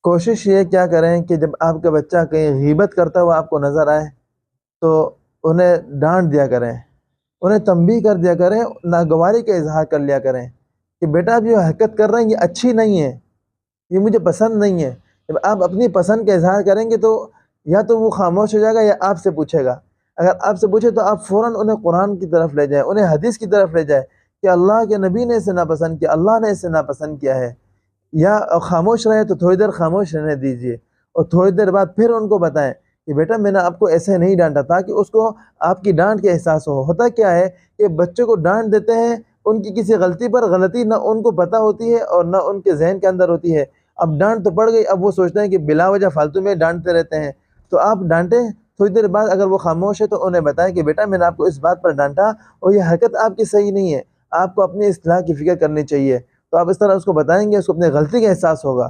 कोशिश ये क्या करें कि जब आपका बच्चा कहीं ग़ीबत करता हुआ आपको नज़र आए तो उन्हें डांट दिया करें, उन्हें तंबीह कर दिया करें, नागवारी का इज़हार कर लिया करें कि बेटा आप जो हरकत कर रहे हैं ये अच्छी नहीं है, ये मुझे पसंद नहीं है। जब आप अपनी पसंद का इज़हार करेंगे तो या तो वो खामोश हो जाएगा या आपसे पूछेगा। अगर आपसे पूछे तो आप फ़ौरन उन्हें कुरान की तरफ ले जाएँ, उन्हें हदीस की तरफ ले जाएँ कि अल्लाह के नबी ने इसे नापसंद किया, अल्लाह ने इसे नापसंद किया है। या खामोश रहे तो थोड़ी देर खामोश रहने दीजिए और थोड़ी देर बाद फिर उनको बताएं कि बेटा मैंने आपको ऐसे नहीं डांटा, ताकि उसको आपकी डांट का एहसास हो। होता क्या है कि बच्चों को डांट देते हैं उनकी किसी गलती पर, गलती ना उनको पता होती है और ना उनके जहन के अंदर होती है। अब डांट तो पड़ गई, अब वो सोचते हैं कि बिला वजह फालतू में डांटते रहते हैं। तो आप डांटें, थोड़ी देर बाद अगर वो खामोश है तो उन्हें बताएं कि बेटा मैंने आपको इस बात पर डांटा और ये हरकत आपकी सही नहीं है, आपको अपनी इस्लाह की फ़िक्र करनी चाहिए। तो आप इस तरह उसको बताएंगे, उसको अपनी गलती का एहसास होगा।